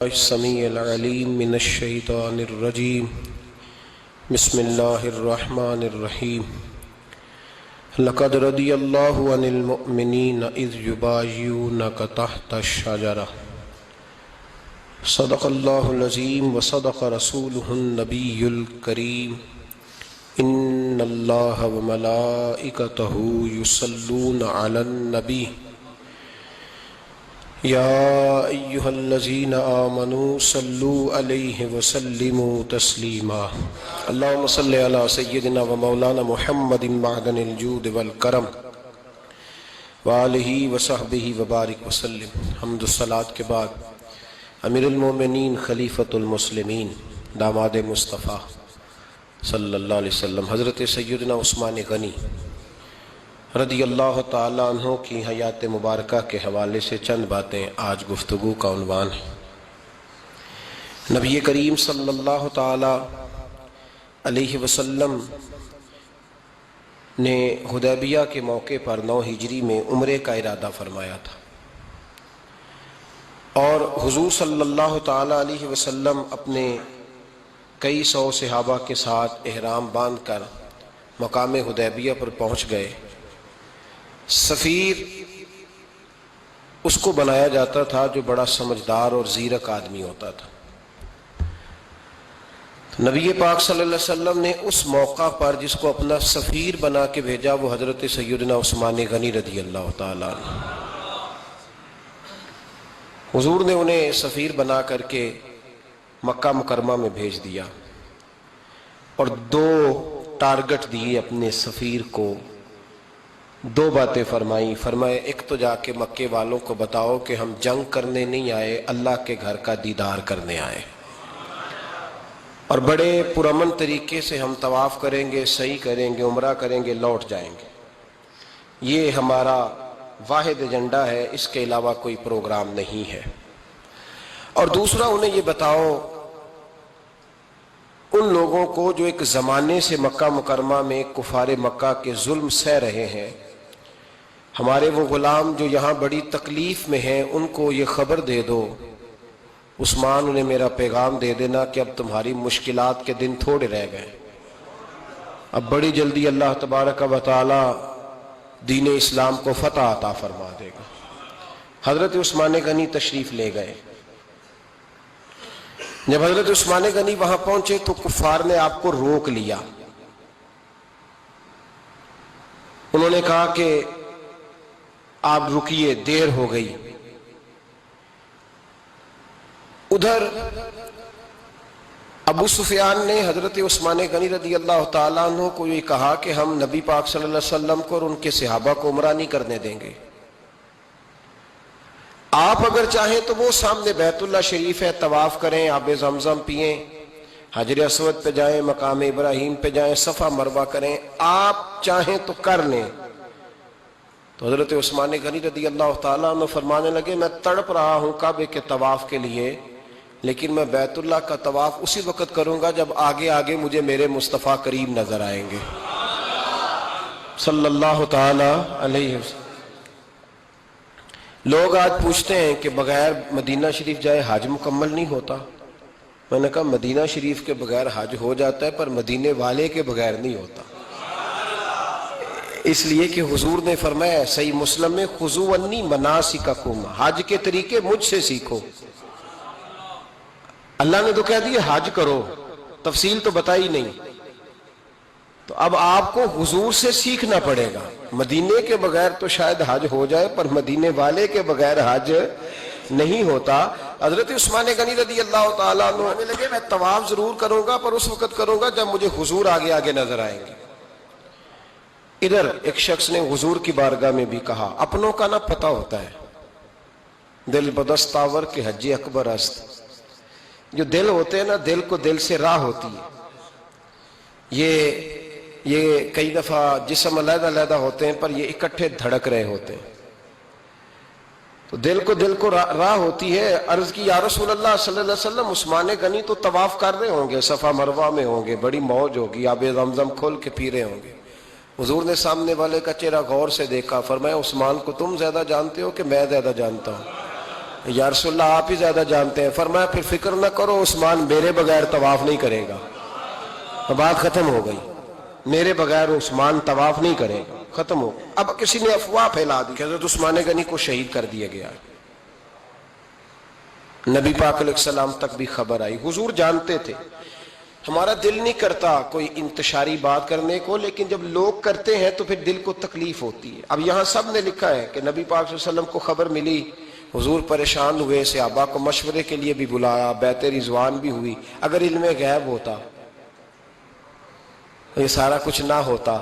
السمیع العلیم من الشیطان الرجیم بسم اللہ الرحمن الرحیم لقد رضی اللہ عن المؤمنین اذ یبایعونک تحت الشجرہ صدق اللہ العظیم وصدق رسولہ النبی الکریم ان اللہ وملائکتہ یصلون علی النبی یا ایہا الذین آمنوا صلوا علیہ وسلموا تسلیما اللہم صلی علی سیدنا و مولانا محمد معدن الجود والکرم وآلہ وصحبہ وبارک وسلم۔ حمد الصلاة کے بعد امیر المومنین خلیفۃ المسلمین داماد مصطفیٰ صلی اللہ علیہ وسلم حضرت سیدنا عثمان غنی رضی اللہ تعالیٰ عنہ کی حیات مبارکہ کے حوالے سے چند باتیں آج گفتگو کا عنوان ہے۔ نبی کریم صلی اللہ تعالیٰ علیہ وسلم نے حدیبیہ کے موقع پر 9 ہجری میں عمرے کا ارادہ فرمایا تھا، اور حضور صلی اللہ تعالیٰ علیہ وسلم اپنے کئی سو صحابہ کے ساتھ احرام باندھ کر مقام حدیبیہ پر پہنچ گئے۔ سفیر اس کو بنایا جاتا تھا جو بڑا سمجھدار اور زیرک آدمی ہوتا تھا۔ نبی پاک صلی اللہ علیہ وسلم نے اس موقع پر جس کو اپنا سفیر بنا کے بھیجا وہ حضرت سیدنا عثمان غنی رضی اللہ تعالیٰ عنہ۔ حضور نے انہیں سفیر بنا کر کے مکہ مکرمہ میں بھیج دیا، اور 2 ٹارگٹ دیے اپنے سفیر کو، 2 باتیں فرمائیں۔ فرمائے ایک تو جا کے مکے والوں کو بتاؤ کہ ہم جنگ کرنے نہیں آئے، اللہ کے گھر کا دیدار کرنے آئے، اور بڑے پرامن طریقے سے ہم طواف کریں گے، سعی کریں گے، عمرہ کریں گے، لوٹ جائیں گے۔ یہ ہمارا واحد ایجنڈا ہے، اس کے علاوہ کوئی پروگرام نہیں ہے۔ اور دوسرا انہیں یہ بتاؤ ان لوگوں کو جو ایک زمانے سے مکہ مکرمہ میں کفار مکہ کے ظلم سہ رہے ہیں، ہمارے وہ غلام جو یہاں بڑی تکلیف میں ہیں، ان کو یہ خبر دے دو، عثمان انہیں میرا پیغام دے دینا کہ اب تمہاری مشکلات کے دن تھوڑے رہ گئے، اب بڑی جلدی اللہ تبارک و تعالی دین اسلام کو فتح عطا فرما دے گا۔ حضرت عثمان غنی تشریف لے گئے۔ جب حضرت عثمان غنی وہاں پہنچے تو کفار نے آپ کو روک لیا۔ انہوں نے کہا کہ آپ رکیے، دیر ہو گئی۔ ادھر ابو سفیان نے حضرت عثمان غنی رضی اللہ تعالیٰ عنہ کو یہ کہا کہ ہم نبی پاک صلی اللہ علیہ وسلم کو اور ان کے صحابہ کو عمرہ نہیں کرنے دیں گے، آپ اگر چاہیں تو وہ سامنے بیت اللہ شریف ہے، طواف کریں، آب زمزم پئیں، حجر اسود پہ جائیں، مقام ابراہیم پہ جائیں، صفا مروہ کریں، آپ چاہیں تو کر لیں۔ تو حضرت عثمان غنی رضی اللہ تعالیٰ عنہ فرمانے لگے میں تڑپ رہا ہوں کعبے کے طواف کے لیے، لیکن میں بیت اللہ کا طواف اسی وقت کروں گا جب آگے آگے مجھے میرے مصطفیٰ کریم نظر آئیں گے صلی اللہ تعالیٰ علیہ وسلم۔ لوگ آج پوچھتے ہیں کہ بغیر مدینہ شریف جائے حج مکمل نہیں ہوتا۔ میں نے کہا مدینہ شریف کے بغیر حج ہو جاتا ہے، پر مدینے والے کے بغیر نہیں ہوتا، اس لیے کہ حضور نے فرمایا صحیح مسلم میں خذوا عنی مناسککم، حج کے طریقے مجھ سے سیکھو۔ اللہ نے تو کہہ دیا حج کرو، تفصیل تو بتائی نہیں، تو اب آپ کو حضور سے سیکھنا پڑے گا۔ مدینے کے بغیر تو شاید حج ہو جائے، پر مدینے والے کے بغیر حج نہیں ہوتا۔ حضرت عثمان غنی رضی اللہ تعالیٰ عنہ لگے میں طواف ضرور کروں گا، پر اس وقت کروں گا جب مجھے حضور آگے آگے نظر آئیں گے۔ ادھر ایک شخص نے حضور کی بارگاہ میں بھی کہا اپنوں کا نہ پتہ ہوتا ہے، دل بدستاور کے حج اکبر است۔ جو دل ہوتے ہیں نا، دل کو دل سے راہ ہوتی ہے۔ یہ کئی دفعہ جسم علیحدہ علیحدہ ہوتے ہیں پر یہ اکٹھے دھڑک رہے ہوتے ہیں، تو دل کو راہ ہوتی ہے۔ عرض کی یا رسول اللہ صلی اللہ علیہ وسلم عثمان غنی تو طواف کر رہے ہوں گے، صفا مروہ میں ہوں گے، بڑی موج ہوگی، آب زمزم کھول کے پی رہے ہوں گے۔ حضور نے سامنے والے کا چہرہ غور سے دیکھا، فرمایا عثمان کو تم زیادہ جانتے ہو کہ میں زیادہ جانتا ہوں؟ یا رسول اللہ آپ ہی زیادہ جانتے ہیں. فرمایا پھر فکر نہ کرو، عثمان میرے بغیر طواف نہیں کرے گا. بات ختم ہو گئی، میرے بغیر عثمان طواف نہیں کرے گا، ختم ہو. اب کسی نے افواہ پھیلا دی کہ حضرت عثمان غنی کو شہید کر دیا گیا. نبی پاک علیہ السلام تک بھی خبر آئی. حضور جانتے تھے. ہمارا دل نہیں کرتا کوئی انتشاری بات کرنے کو، لیکن جب لوگ کرتے ہیں تو پھر دل کو تکلیف ہوتی ہے. اب یہاں سب نے لکھا ہے کہ نبی پاک صلی اللہ علیہ وسلم کو خبر ملی، حضور پریشان ہوئے، صحابہ کو مشورے کے لیے بھی بلایا، بیعت رضوان بھی ہوئی. اگر علم غیب ہوتا، یہ سارا کچھ نہ ہوتا.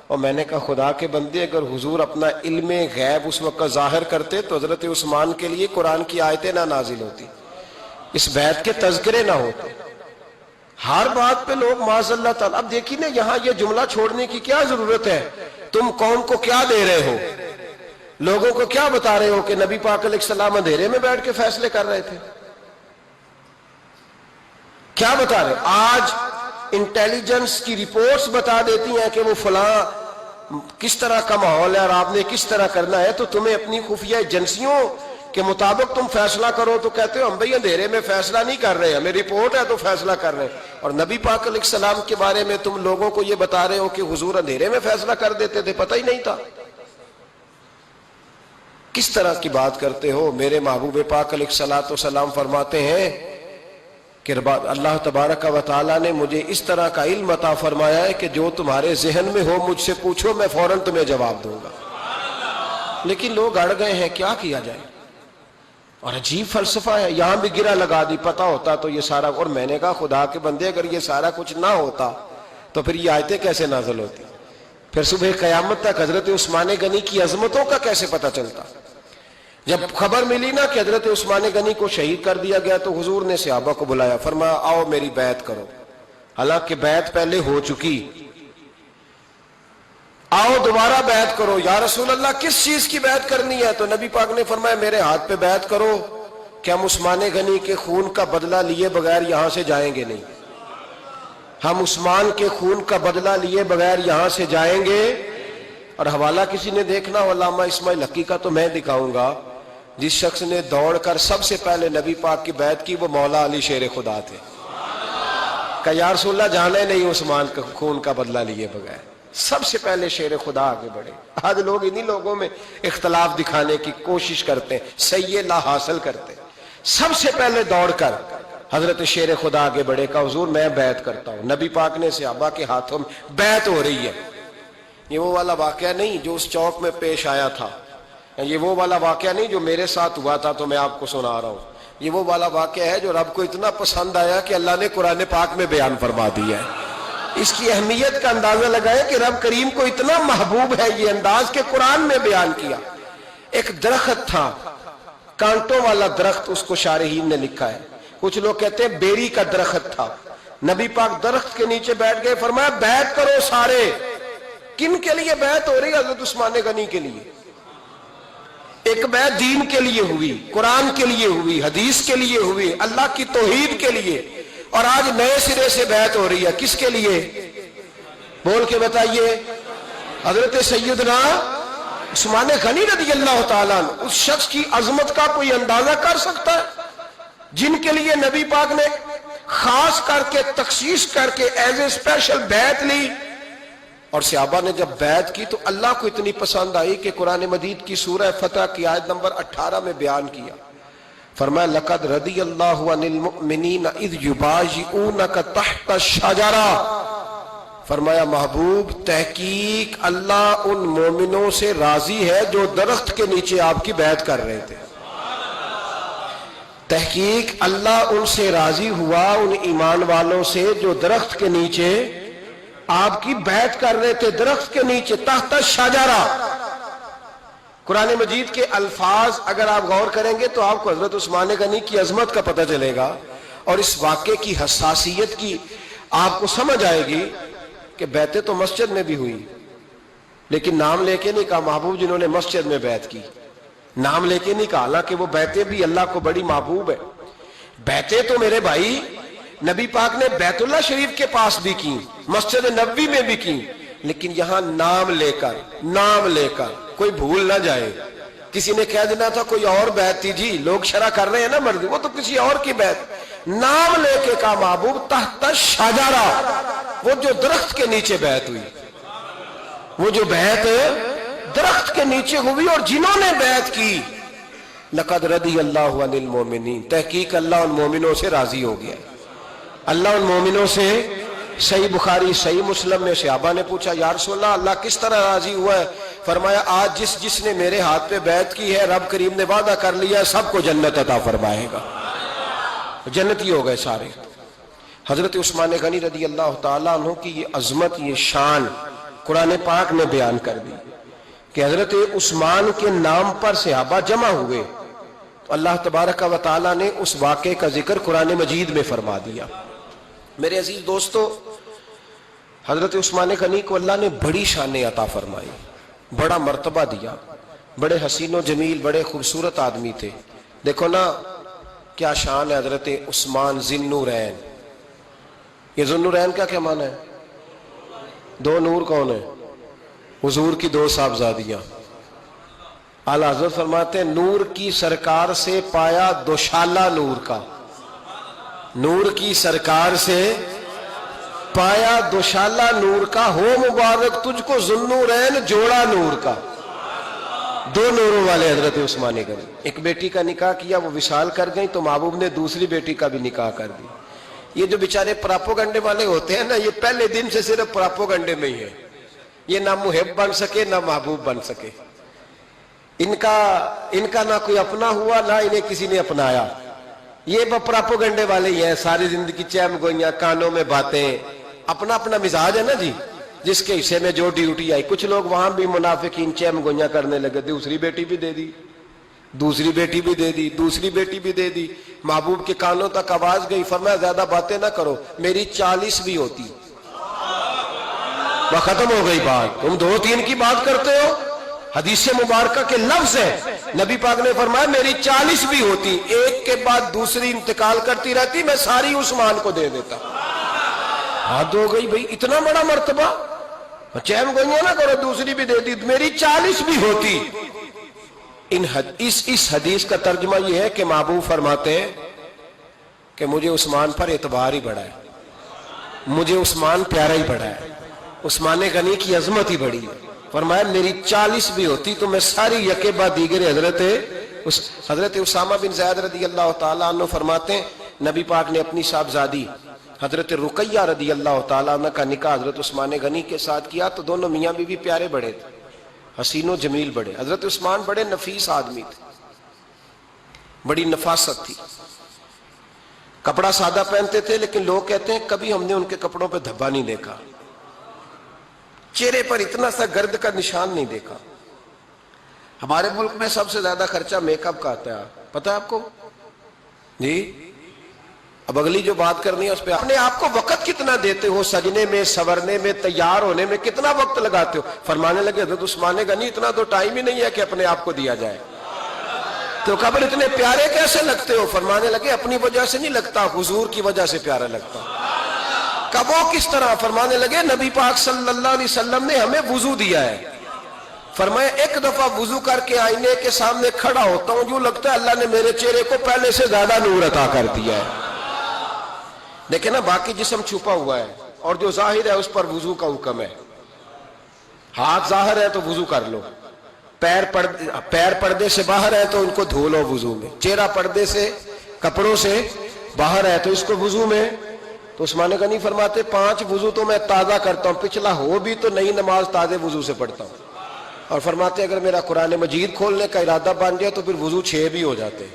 اور میں نے کہا خدا کے بندے، اگر حضور اپنا علم غیب اس وقت ظاہر کرتے تو حضرت عثمان کے لیے قرآن کی آیتیں نہ نازل ہوتی، اس بیعت کے تذکرے نہ ہوتے. ہر بات پہ لوگ معاذ اللہ تعالی. اب دیکھیے نا، یہاں یہ جملہ چھوڑنے کی کیا ضرورت ہے؟ تم قوم کو کیا دے رہے ہو؟ لوگوں کو کیا بتا رہے ہو کہ نبی پاک علیہ السلام اندھیرے میں بیٹھ کے فیصلے کر رہے تھے؟ کیا بتا رہے؟ آج انٹیلیجنس کی رپورٹس بتا دیتی ہیں کہ وہ فلاں کس طرح کا ماحول ہے اور آپ نے کس طرح کرنا ہے، تو تمہیں اپنی خفیہ ایجنسیوں کے مطابق تم فیصلہ کرو تو کہتے ہو ہم بھئی اندھیرے میں فیصلہ نہیں کر رہے، ہمیں رپورٹ ہے تو فیصلہ کر رہے ہیں. اور نبی پاک علیہ السلام کے بارے میں تم لوگوں کو یہ بتا رہے ہو کہ حضور اندھیرے میں فیصلہ کر دیتے تھے، پتہ ہی نہیں تھا. کس طرح کی بات کرتے ہو؟ میرے محبوب پاک علیہ الصلوۃ والسلام فرماتے ہیں کہ اللہ تبارک و تعالیٰ نے مجھے اس طرح کا علم عطا فرمایا ہے کہ جو تمہارے ذہن میں ہو مجھ سے پوچھو، میں فوراً تمہیں جواب دوں گا. لیکن لوگ اڑ گئے ہیں، کیا کیا جائے؟ اور عجیب فلسفہ ہے. یہاں بھی گرہ لگا دی، پتہ ہوتا تو یہ سارا. اور میں نے کہا خدا کے بندے، اگر یہ سارا کچھ نہ ہوتا تو پھر یہ آیتیں کیسے نازل ہوتی؟ پھر صبح قیامت تک حضرت عثمان غنی کی عظمتوں کا کیسے پتہ چلتا؟ جب خبر ملی نا کہ حضرت عثمان غنی کو شہید کر دیا گیا تو حضور نے صحابہ کو بلایا، فرمایا آؤ میری بیعت کرو. حالانکہ بیعت پہلے ہو چکی، آؤ دوبارہ بیعت کرو. یا رسول اللہ کس چیز کی بیعت کرنی ہے؟ تو نبی پاک نے فرمایا میرے ہاتھ پہ بیعت کرو کہ ہم عثمان غنی کے خون کا بدلہ لیے بغیر یہاں سے جائیں گے نہیں. ہم عثمان کے خون کا بدلہ لیے بغیر یہاں سے جائیں گے. اور حوالہ کسی نے دیکھنا ہو علامہ اسماعیل حقی کا تو میں دکھاؤں گا. جس شخص نے دوڑ کر سب سے پہلے نبی پاک کی بیعت کی وہ مولا علی شیر خدا تھے. کہ یا رسول اللہ جانے نہیں عثمان کا خون کا بدلہ لیے بغیر. سب سے پہلے شیر خدا آگے بڑھے. آج لوگ انہی لوگوں میں اختلاف دکھانے کی کوشش کرتے ہیں، صحیح لا حاصل کرتے ہیں. سب سے پہلے دوڑ کر حضرت شیر خدا آگے بڑھے، کہا حضور میں بیعت کرتا ہوں. نبی پاک نے صحابہ کے ہاتھوں میں بیعت ہو رہی ہے. یہ وہ والا واقعہ نہیں جو اس چوک میں پیش آیا تھا، یہ وہ والا واقعہ نہیں جو میرے ساتھ ہوا تھا تو میں آپ کو سنا رہا ہوں. یہ وہ والا واقعہ ہے جو رب کو اتنا پسند آیا کہ اللہ نے قرآن پاک میں بیان فرما دیا ہے. اس کی اہمیت کا اندازہ لگائیں کہ رب کریم کو اتنا محبوب ہے یہ انداز کہ قرآن میں بیان کیا. ایک درخت تھا، کانٹوں والا درخت، اس کو شارحین نے لکھا ہے. کچھ لوگ کہتے ہیں بیری کا درخت تھا. نبی پاک درخت کے نیچے بیٹھ گئے، فرمایا بیعت کرو سارے. کن کے لیے بیعت ہو رہی؟ حضرت عثمان غنی کے لیے. ایک بیعت دین کے لیے ہوئی، قرآن کے لیے ہوئی، حدیث کے لیے ہوئی، اللہ کی توحید کے لیے. اور آج نئے سرے سے بیعت ہو رہی ہے. کس کے لیے؟ بول کے بتائیے. حضرت سیدنا عثمان غنی رضی اللہ تعالیٰ عنہ. اس شخص کی عظمت کا کوئی اندازہ کر سکتا ہے؟ جن کے لیے نبی پاک نے خاص کر کے تخصیص کر کے ایز اے اسپیشل بیعت لی. اور صحابہ نے جب بیعت کی تو اللہ کو اتنی پسند آئی کہ قرآن مجید کی سورہ فتح کی آیت نمبر 18 میں بیان کیا. فرمایا لقد رضی اللہ عن المؤمنین اذ یبایعونک تحت الشجرہ. فرمایا محبوب تحقیق اللہ ان مومنوں سے راضی ہے جو درخت کے نیچے آپ کی بیعت کر رہے تھے. تحقیق اللہ ان سے راضی ہوا، ان ایمان والوں سے جو درخت کے نیچے آپ کی بیعت کر رہے تھے. درخت کے نیچے تحت الشجرہ. قرآن مجید کے الفاظ اگر آپ غور کریں گے تو آپ کو حضرت عثمان غنی کی عظمت کا پتہ چلے گا اور اس واقعے کی حساسیت کی آپ کو سمجھ آئے گی کہ بیعتیں تو مسجد میں بھی ہوئی، لیکن نام لے کے نہیں کہا محبوب جنہوں نے مسجد میں بیعت کی. نام لے کے نہیں کہا، حالانکہ وہ بیعتیں بھی اللہ کو بڑی محبوب ہے. بیعتیں تو میرے بھائی نبی پاک نے بیت اللہ شریف کے پاس بھی کی، مسجد نبوی میں بھی کی، لیکن یہاں نام لے کر کوئی بھول نہ جائے. کسی نے کہہ دینا تھا کوئی اور بیعت تھی جی، لوگ شرح کر رہے ہیں نا مرضی، وہ تو کسی اور کی بیعت، نام لے کے کہا محبوب تحت شجرہ، وہ جو درخت کے نیچے بیعت ہوئی، وہ جو بیعت درخت کے نیچے ہوئی، اور جنہوں نے بیعت کی لقد رضی اللہ عن المومنین، تحقیق اللہ ان مومنوں سے راضی ہو گیا، اللہ ان مومنوں سے۔ صحیح بخاری صحیح مسلم میں صحابہ نے پوچھا یا رسول اللہ اللہ کس طرح راضی ہوا ہے؟ فرمایا آج جس نے میرے ہاتھ پہ بیعت کی ہے رب کریم نے وعدہ کر لیا ہے سب کو جنت عطا فرمائے گا، جنتی ہو گئے سارے۔ حضرت عثمان غنی رضی اللہ تعالیٰ عنہ کی یہ عظمت، یہ شان قرآن پاک نے بیان کر دی کہ حضرت عثمان کے نام پر صحابہ جمع ہوئے، تو اللہ تبارک و تعالیٰ نے اس واقعے کا ذکر قرآن مجید میں فرما دیا۔ میرے عزیز دوستو، حضرت عثمان غنی کو اللہ نے بڑی شان عطا فرمائی، بڑا مرتبہ دیا، بڑے حسین و جمیل، بڑے خوبصورت آدمی تھے۔ دیکھو نا کیا شان ہے حضرت عثمان ذی النورین۔ یہ ذی النورین کا کیا معنی ہے؟ دو نور کون ہے؟ حضور کی دو صاحبزادیاں۔ اعلیٰ حضرت فرماتے ہیں نور کی سرکار سے پایا دوشالہ نور کا، نور کی سرکار سے پایا دوشالہ نور کا، ہو مبارک تجھ کو ذی النورین جوڑا نور کا۔ دو نوروں والے حضرت عثمان غنی، ایک بیٹی کا نکاح کیا وہ وصال کر گئی تو محبوب نے دوسری بیٹی کا بھی نکاح کر دی۔ یہ جو بیچارے پراپوگنڈے والے ہوتے ہیں نا، یہ پہلے دن سے صرف پراپوگنڈے میں ہی ہے، یہ نہ محب بن سکے نہ محبوب بن سکے، ان کا نہ کوئی اپنا ہوا نہ انہیں کسی نے اپنایا، یہ پراپوگنڈے والے ہی ہیں، ساری زندگی چیم گوئیاں، کانوں میں باتیں، اپنا اپنا مزاج ہے نا جی، جس کے حصے میں جو ڈیوٹی آئی۔ کچھ لوگ وہاں بھی منافقین چیم گوئیاں کرنے لگے، دوسری بیٹی بھی دے دی، دوسری بیٹی بھی دے دی، دوسری بیٹی بھی دے دی۔ محبوب کے کانوں تک آواز گئی، فرمایا زیادہ باتیں نہ کرو، میری 40 بھی ہوتی۔ وہ ختم ہو گئی بات، تم 2-3 کی بات کرتے ہو، حدیث مبارکہ کے لفظ ہے، نبی پاک نے فرمایا میری 40 بھی ہوتی، ایک کے بعد دوسری انتقال کرتی رہتی، میں ساری عثمان کو دے دیتا۔ حد ہو گئی بھئی، اتنا بڑا مرتبہ، چیم گوئیاں نہ کرو، دوسری بھی دے دی، میری 40 بھی ہوتی۔ اس حدیث کا ترجمہ یہ ہے کہ محبوب فرماتے ہیں کہ مجھے عثمان پر اعتبار ہی بڑا ہے، مجھے عثمان پیارا ہی بڑا ہے، عثمان غنی کی عظمت ہی بڑی ہے۔ فرمایا میری 40 بھی ہوتی تو میں ساری یکے بعد دیگر حضرت اسامہ بن زید رضی اللہ تعالیٰ عنہ فرماتے ہیں نبی پاک نے اپنی صاحبزادی حضرت رقیہ رضی اللہ تعالیٰ عنہ کا نکاح حضرت عثمان غنی کے ساتھ کیا، تو دونوں میاں بیوی پیارے بڑے تھے، حسین و جمیل بڑے۔ حضرت عثمان بڑے نفیس آدمی تھے، بڑی نفاست تھی، کپڑا سادہ پہنتے تھے، لیکن لوگ کہتے ہیں کبھی ہم نے ان کے کپڑوں پہ دھبا نہیں دیکھا، چہرے پر اتنا سا گرد کا نشان نہیں دیکھا۔ ہمارے ملک میں سب سے زیادہ خرچہ میک اپ کا آتا ہے، پتہ ہے آپ کو جی؟ اب اگلی جو بات کرنی ہے اس پہ اپنے آپ کو وقت کتنا دیتے ہو، سجنے میں، سورنے میں، تیار ہونے میں کتنا وقت لگاتے ہو؟ فرمانے لگے حضرت عثمان غنی اتنا تو ٹائم ہی نہیں ہے کہ اپنے آپ کو دیا جائے۔ تو قبر اتنے پیارے کیسے لگتے ہو؟ فرمانے لگے اپنی وجہ سے نہیں لگتا، حضور کی وجہ سے پیارا لگتا۔ کب وہ کس طرح؟ فرمانے لگے نبی پاک صلی اللہ علیہ وسلم نے ہمیں وضو دیا ہے، فرمایا ایک دفعہ وضو کر کے آئینے کے سامنے کھڑا ہوتا ہوں، یوں لگتا ہے اللہ نے میرے چہرے کو پہلے سے زیادہ نور عطا کر دیا ہے۔ دیکھیں نا باقی جسم چھپا ہوا ہے اور جو ظاہر ہے اس پر وضو کا حکم ہے۔ ہاتھ ظاہر ہے تو وضو کر لو، پیر پردے سے باہر ہے تو ان کو دھو لو وضو میں، چہرہ پردے سے کپڑوں سے باہر ہے تو اس کو وضو میں۔ تو عثمان غنی فرماتے 5 وضو تو میں تازہ کرتا ہوں، پچھلا ہو بھی تو نئی نماز تازے وضو سے پڑھتا ہوں، اور فرماتے اگر میرا قرآن مجید کھولنے کا ارادہ بن جائے تو پھر وضو 6 بھی ہو جاتے ہیں،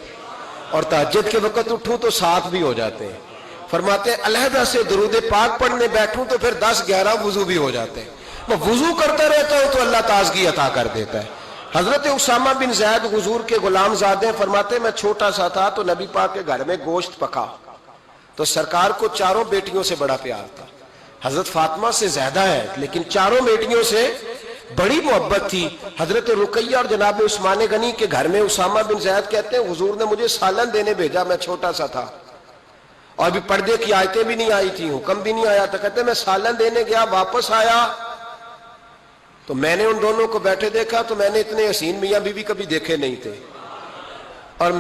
اور تہجد کے وقت اٹھوں تو 7 بھی ہو جاتے ہیں۔ فرماتے علیحدہ سے درود پاک پڑھنے بیٹھوں تو پھر 10-11 وضو بھی ہو جاتے ہیں۔ میں وضو کرتا رہتا ہوں تو اللہ تازگی عطا کر دیتا ہے۔ حضرت اسامہ بن زید حضور کے غلام زادے فرماتے میں چھوٹا سا تھا تو نبی پاک کے گھر میں گوشت پکا تو سرکار کو 4 بیٹیوں سے بڑا پیار تھا، حضرت فاطمہ سے زیادہ ہے لیکن 4 بیٹیوں سے بڑی محبت تھی۔ حضرت رقیہ اور جناب عثمان غنی کے گھر میں اسامہ بن زید کہتے ہیں حضور نے مجھے سالن دینے بھیجا، میں چھوٹا سا تھا اور ابھی پردے کی آیتیں بھی نہیں آئی تھی، حکم بھی نہیں آیا تھا، کہتے میں سالن دینے گیا، واپس آیا تو میں نے ان دونوں کو بیٹھے دیکھا تو میں نے اتنے حسین میاں بیوی کبھی دیکھے نہیں تھے، اور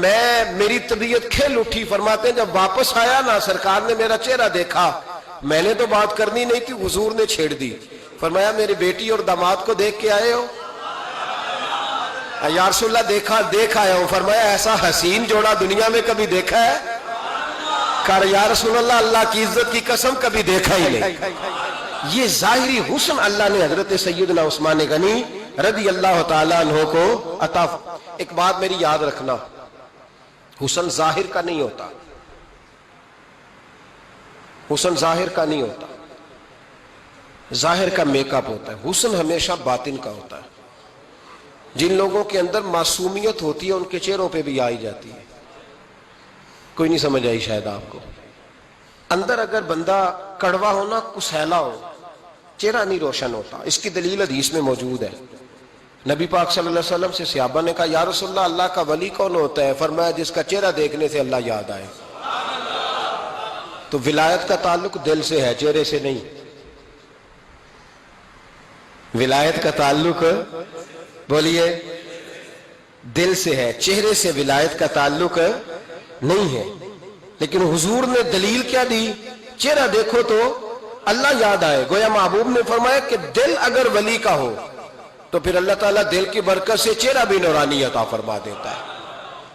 میری طبیعت کھل اٹھی۔ فرماتے ہیں جب واپس آیا نا، سرکار نے میرا چہرہ دیکھا، میں نے تو بات کرنی نہیں تھی، حضور نے چھیڑ دی۔ فرمایا میری بیٹی اور داماد کو دیکھ کے آئے ہو؟ یا رسول اللہ دیکھ آیا ہوں۔ فرمایا ایسا حسین جوڑا دنیا میں کبھی دیکھا ہے؟ کہا یا رسول اللہ اللہ کی عزت کی قسم کبھی دیکھا ہی نہیں۔ یہ ظاہری حسن اللہ نے حضرت سیدنا عثمان غنی رضی اللہ تعالیٰ عنہ کو عطا۔ ایک بات میری یاد رکھنا، حسن ظاہر کا نہیں ہوتا، حسن ظاہر کا نہیں ہوتا، ظاہر کا میک اپ ہوتا ہے، حسن ہمیشہ باطن کا ہوتا ہے۔ جن لوگوں کے اندر معصومیت ہوتی ہے ان کے چہروں پہ بھی آئی جاتی ہے۔ کوئی نہیں سمجھ آئی شاید آپ کو۔ اندر اگر بندہ کڑوا ہونا، کسیلا ہو، چہرہ نہیں روشن ہوتا۔ اس کی دلیل حدیث میں موجود ہے۔ نبی پاک صلی اللہ علیہ وسلم سے صحابہ نے کہا یا رسول اللہ اللہ کا ولی کون ہوتا ہے؟ فرمایا جس کا چہرہ دیکھنے سے اللہ یاد آئے۔ تو ولایت کا تعلق دل سے ہے، چہرے سے نہیں۔ ولایت کا تعلق بولیے دل سے ہے، چہرے سے ولایت کا تعلق نہیں ہے۔ لیکن حضور نے دلیل کیا دی؟ چہرہ دیکھو تو اللہ یاد آئے۔ گویا محبوب نے فرمایا کہ دل اگر ولی کا ہو تو پھر اللہ تعالیٰ دل کی برکت سے چہرہ بھی نورانی عطا فرما دیتا ہے،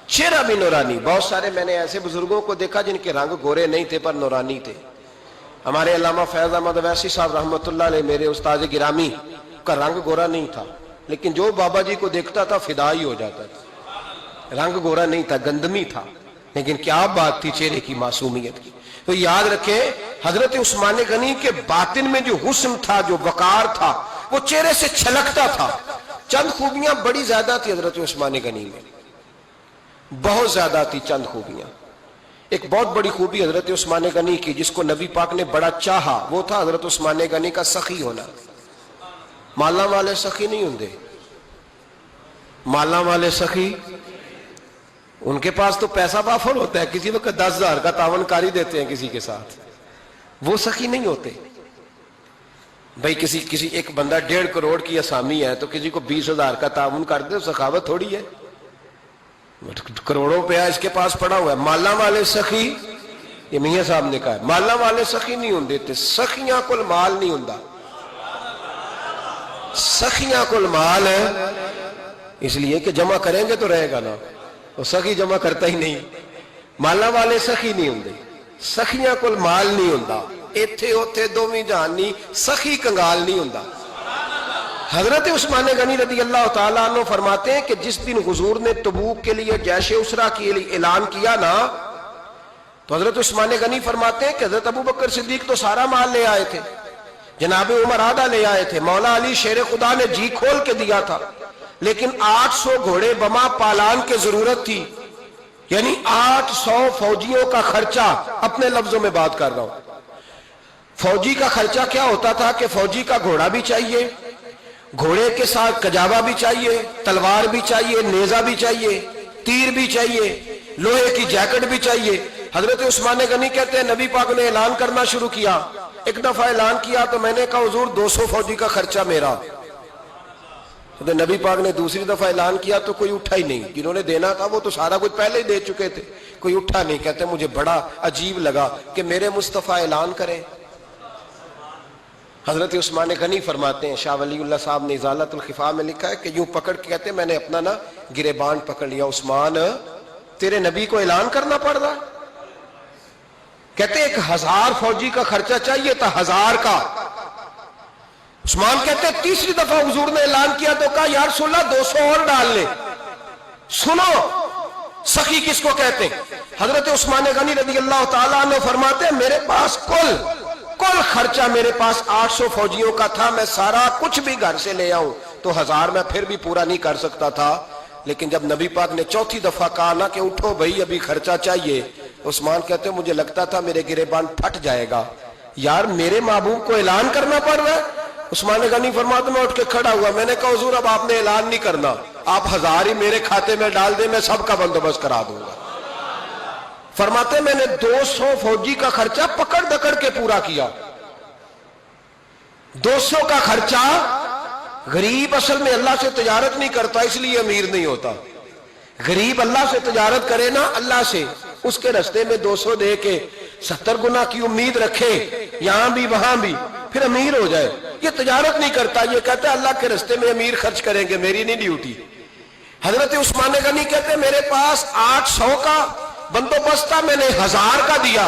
چہرہ بھی نورانی۔ بہت سارے میں نے ایسے بزرگوں کو دیکھا جن کے رنگ گورے نہیں تھے پر نورانی تھے۔ ہمارے علامہ فیض احمد اویسی صاحب رحمۃ اللہ علیہ، میرے استاد گرامی، کا رنگ گورا نہیں تھا، لیکن جو بابا جی کو دیکھتا تھا فدا ہی ہو جاتا تھا۔ رنگ گورا نہیں تھا، گندمی تھا، لیکن کیا بات تھی چہرے کی معصومیت کی۔ تو یاد رکھیں حضرت عثمان غنی کے باطن میں جو حسن تھا، جو وقار تھا، وہ چہرے سے چھلکتا تھا۔ چند خوبیاں بڑی زیادہ تھی حضرت عثمان غنی میں، بہت زیادہ تھی چند خوبیاں۔ ایک بہت بڑی خوبی حضرت عثمان غنی کی جس کو نبی پاک نے بڑا چاہا، وہ تھا حضرت عثمان غنی کا سخی ہونا۔ مالا والے سخی نہیں ہوندے، مالا والے سخی ان کے پاس تو پیسہ وافر ہوتا ہے، کسی وقت 10,000 کا تعاون کاری دیتے ہیں کسی کے ساتھ، وہ سخی نہیں ہوتے۔ بھائی کسی ایک بندہ 1.5 کروڑ کی اسامی ہے تو کسی کو 20,000 کا تعاون کر دے، سخاوت تھوڑی ہے، کروڑوں روپیہ اس کے پاس پڑا ہوا ہے۔ مالا والے سخی، یہ میاں صاحب نے کہا ہے، مالا والے سخی نہیں ہوندے، سخیاں کل مال نہیں ہوندا، سخیاں کل مال ہے، اس لیے کہ جمع کریں گے تو رہے گا نا، وہ سخی جمع کرتا ہی نہیں۔ مالا والے سخی نہیں ہوندے، سخیاں کل مال نہیں ہوندا، ایتھے اوتھے دوویں جہان نہیں، سخی کنگال نہیں ہوندا۔ حضرت عثمان غنی رضی اللہ تعالیٰ عنہ فرماتے ہیں کہ جس دن حضور نے تبوک کے لیے جیش اسرا کے لیے اعلان کیا نا، تو حضرت عثمان غنی فرماتے ہیں کہ حضرت ابو بکر صدیق تو سارا مال لے آئے تھے، جناب عمر آدھا لے آئے تھے، مولا علی شیر خدا نے جی کھول کے دیا تھا، لیکن 800 گھوڑے بما پالان کی ضرورت تھی، یعنی 800 فوجیوں کا خرچہ۔ اپنے لفظوں میں بات کر رہا ہوں، فوجی کا خرچہ کیا ہوتا تھا کہ فوجی کا گھوڑا بھی چاہیے، گھوڑے کے ساتھ کجاوا بھی چاہیے، تلوار بھی چاہیے، نیزہ بھی چاہیے، تیر بھی چاہیے، لوہے کی جیکٹ بھی چاہیے۔ حضرت عثمان غنی کہتے ہیں نبی پاک نے اعلان کرنا شروع کیا، ایک دفعہ اعلان کیا تو میں نے کہا حضور 200 فوجی کا خرچہ میرا۔ تو نبی پاک نے دوسری دفعہ اعلان کیا تو کوئی اٹھا ہی نہیں، جنہوں نے دینا تھا وہ تو سارا کچھ پہلے ہی دے چکے تھے، کوئی اٹھا نہیں۔ کہتے مجھے بڑا عجیب لگا کہ میرے مصطفیٰ اعلان کریں۔ حضرت عثمان غنی فرماتے ہیں، شاہ ولی اللہ صاحب نے ازالت الخفا میں لکھا ہے کہ یوں پکڑ کے کہتے ہیں میں نے اپنا نا گریبان پکڑ لیا، عثمان تیرے نبی کو اعلان کرنا پڑ رہا ہے؟ کہتے 1000 فوجی کا خرچہ چاہیے تھا، 1000 کا۔ عثمان کہتے تیسری دفعہ حضور نے اعلان کیا تو کہا یا رسول اللہ 200 اور ڈال لے۔ سنو سخی کس کو کہتے ہیں؟ حضرت عثمان غنی رضی اللہ تعالیٰ عنہ فرماتے ہیں میرے پاس کل خرچہ میرے پاس 800 فوجیوں کا تھا، میں سارا کچھ بھی گھر سے لے آؤں تو 1000 میں پھر بھی پورا نہیں کر سکتا تھا، لیکن جب نبی پاک نے چوتھی دفعہ کہا نا کہ اٹھو بھائی ابھی خرچہ چاہیے، عثمان کہتے ہیں مجھے لگتا تھا میرے گریبان پھٹ جائے گا، یار میرے محبوب کو اعلان کرنا پڑ رہا ہے۔ عثمان غنی فرماتے میں اٹھ کے کھڑا ہوا، میں نے کہا حضور اب آپ نے اعلان نہیں کرنا، آپ 1000 ہی میرے کھاتے میں ڈال دیں، میں سب کا بندوبست کرا دوں گا۔ فرماتے میں نے 200 فوجی کا خرچہ پکڑ دکڑ کے پورا کیا، 200 کا خرچہ غریب اصل میں اللہ سے تجارت نہیں کرتا اس لیے امیر نہیں ہوتا. غریب اللہ سے تجارت کرے نا, اللہ سے, اس کے رستے میں 200 دے کے 70 گنا کی امید رکھے یہاں بھی وہاں بھی, پھر امیر ہو جائے. یہ تجارت نہیں کرتا, یہ کہتا ہے اللہ کے رستے میں امیر خرچ کریں گے, میری نہیں ڈیوٹی. حضرت عثمان غنی کہتے میرے پاس 800 کا بندوبست تھا, میں نے 1000 کا دیا.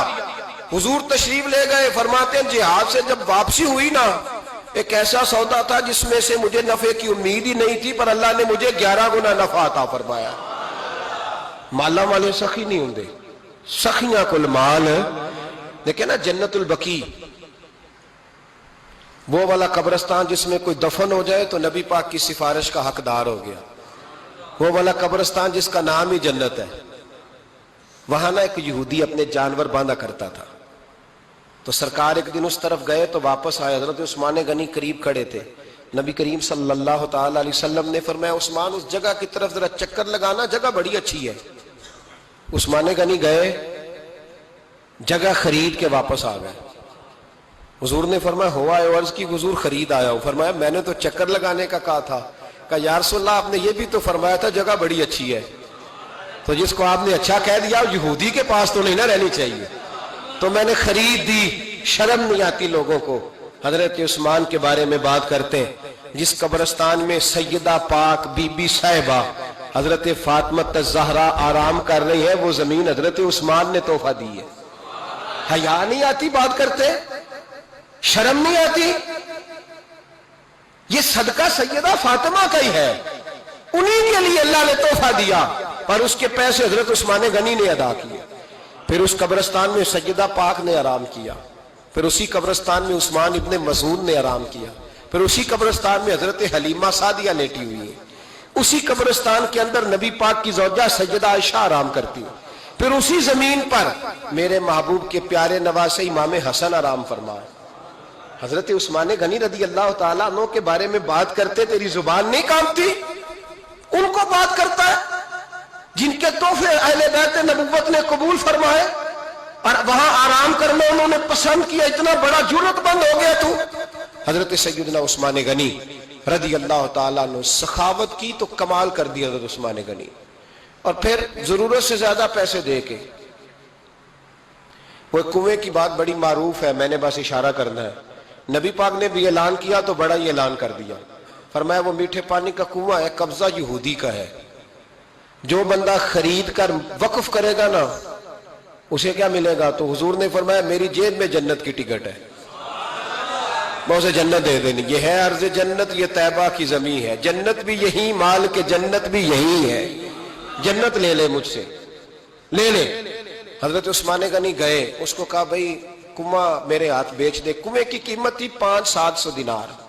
حضور تشریف لے گئے, فرماتے ہیں جہاد سے جب واپسی ہوئی نا, ایک ایسا سودا تھا جس میں سے مجھے نفع کی امید ہی نہیں تھی, پر اللہ نے مجھے 11 گنا نفع عطا فرمایا. مالا والے سخی نہیں ہوندے, سخیاں کل مال. دیکھیں نا جنت البقیع, وہ والا قبرستان جس میں کوئی دفن ہو جائے تو نبی پاک کی سفارش کا حقدار ہو گیا. وہ والا قبرستان جس کا نام ہی جنت ہے. وہاں نا ایک یہودی اپنے جانور باندھا کرتا تھا, تو سرکار ایک دن اس طرف گئے تو واپس آئے. حضرت عثمان غنی قریب کھڑے تھے. نبی کریم صلی اللہ تعالی علیہ وسلم نے فرمایا عثمان اس جگہ کی طرف ذرا چکر لگانا, جگہ بڑی اچھی ہے. عثمان غنی گئے, جگہ خرید کے واپس آ گئے. حضور نے فرمایا ہوا ہے؟ عرض کی حضور خرید آیا ہوں. فرمایا میں نے تو چکر لگانے کا کہا تھا. کہا یا رسول اللہ آپ نے یہ بھی تو فرمایا تھا جگہ بڑی اچھی ہے. تو جس کو آپ نے اچھا کہہ دیا یہودی کے پاس تو نہیں نہ رہنی چاہیے, تو میں نے خرید دی. شرم نہیں آتی لوگوں کو. حضرت عثمان کے بارے میں بات کرتے ہیں, جس قبرستان میں سیدہ پاک بی بی صاحبہ حضرت فاطمہ الزہرا آرام کر رہی ہے, وہ زمین حضرت عثمان نے تحفہ دی ہے. حیا نہیں آتی بات کرتے, شرم نہیں آتی. یہ صدقہ سیدہ فاطمہ کا ہی ہے, انہی کے لیے اللہ نے تحفہ دیا, پر اس کے پیسے حضرت عثمان غنی نے ادا کیے. پھر اس قبرستان میں سیدہ پاک نے آرام کیا, پھر اسی قبرستان میں عثمان ابن مسعود نے آرام کیا, پھر اسی قبرستان میں حضرت حلیمہ سعدیہ لیٹی ہوئی ہے, اسی قبرستان کے اندر نبی پاک کی زوجہ سیدہ عائشہ آرام کرتی ہے, پھر اسی زمین پر میرے محبوب کے پیارے نواسے امام حسن آرام فرمائے. حضرت عثمان غنی رضی اللہ تعالیٰ عنہ کے بارے میں بات کرتے تیری زبان نہیں کانپتی؟ ان کو بات کرتا ہے جن کے تحفے اہل بیت نبوت نے قبول فرمائے اور وہاں آرام کرنا انہوں نے پسند کیا, اتنا بڑا جرت بند ہو گیا تو. حضرت سیدنا عثمان غنی رضی اللہ تعالیٰ عنہ سخاوت کی تو کمال کر دیا حضرت عثمان غنی, اور پھر ضرورت سے زیادہ پیسے دے کے. وہ کنویں کی بات بڑی معروف ہے, میں نے بس اشارہ کرنا ہے. نبی پاک نے بھی اعلان کیا تو بڑا ہی اعلان کر دیا. فرمایا وہ میٹھے پانی کا کنواں ہے, قبضہ یہودی کا ہے. جو بندہ خرید کر وقف کرے گا نا اسے کیا ملے گا؟ تو حضور نے فرمایا میری جیب میں جنت کی ٹکٹ ہے, میں اسے جنت دے دینی. یہ ہے عرض جنت, یہ طیبہ کی زمین ہے, جنت بھی یہی, مال کے جنت بھی یہی ہے, جنت لے لے مجھ سے, لے لے. حضرت عثمان غنی گئے, اس کو کہا بھائی کنواں میرے ہاتھ بیچ دے. کنویں کی قیمت تھی 500-700 دینار.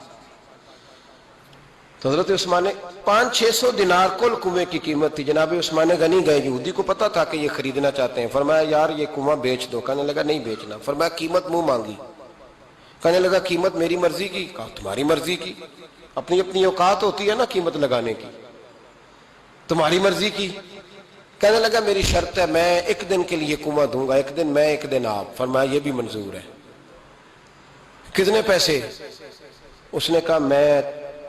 تو حضرت عثمان 500-600 دینار کل کنویں کی قیمت تھی. جناب عثمان غنی گئے, یہودی کو پتا تھا کہ یہ خریدنا چاہتے ہیں. فرمایا یار یہ کنواں بیچ دو. کہنے لگا نہیں بیچنا. فرمایا قیمت منہ مانگی. کہنے لگا قیمت میری مرضی کی. کہا تمہاری مرضی کی, اپنی اپنی اوقات ہوتی ہے نا قیمت لگانے کی, تمہاری مرضی کی. کہنے لگا میری شرط ہے میں ایک دن کے لیے کنواں دوں گا, ایک دن میں ایک دن آپ. فرمایا یہ بھی منظور ہے. کتنے پیسے؟ اس نے کہا میں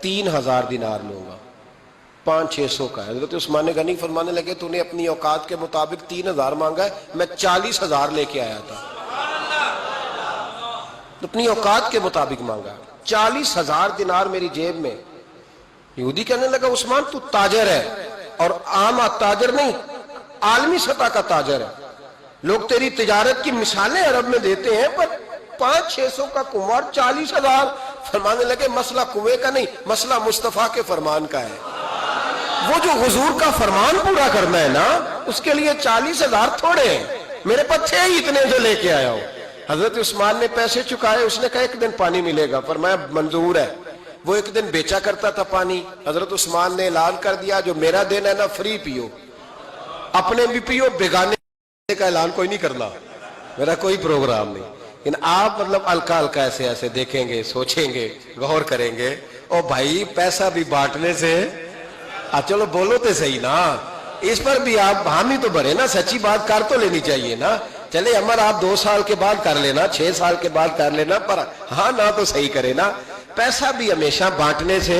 3000 دینار لوں گا, 500-600 کا ہے. حضرت عثمان غنی فرمانے لگے تو نے اپنی اوقات کے مطابق 3000 مانگا ہے, میں 40,000 لے کے آیا تھا. اپنی اوقات کے مطابق مانگا, 40,000 دینار میری جیب میں. یہودی کہنے لگا عثمان تو تاجر ہے, اور عام تاجر نہیں عالمی سطح کا تاجر ہے, لوگ تیری تجارت کی مثالیں عرب میں دیتے ہیں, پر 500-600 کا کنواں 40,000. فرمانے لگے مسئلہ کنویں کا نہیں, مسئلہ مصطفیٰ کے فرمان کا ہے. وہ جو حضور کا فرمان پورا کرنا ہے نا اس کے لیے 40,000 تھوڑے ہیں, میرے پاس تھے ہی اتنے جو لے کے آیا ہوں. حضرت عثمان نے پیسے چکائے, اس نے کہا ایک دن پانی ملے گا. فرمایا منظور ہے. وہ ایک دن بیچا کرتا تھا پانی. حضرت عثمان نے اعلان کر دیا جو میرا دن ہے نا فری پیو, اپنے بھی پیو, بیگانے کا اعلان کوئی نہیں کرنا, میرا کوئی پروگرام نہیں. لیکن آپ مطلب ہلکا ہلکا ایسے ایسے دیکھیں گے, سوچیں گے, غور کریں گے. او بھائی پیسہ بھی بانٹنے سے, چلو بولو تو صحیح نا, اس پر بھی آپ حامی تو بھرے نا, سچی بات کر تو لینی چاہیے نا. چلے عمر آپ 2 سال کے بعد کر لینا, 6 سال کے بعد کر لینا, پر ہاں نہ تو صحیح کرے نا. پیسہ بھی ہمیشہ بانٹنے سے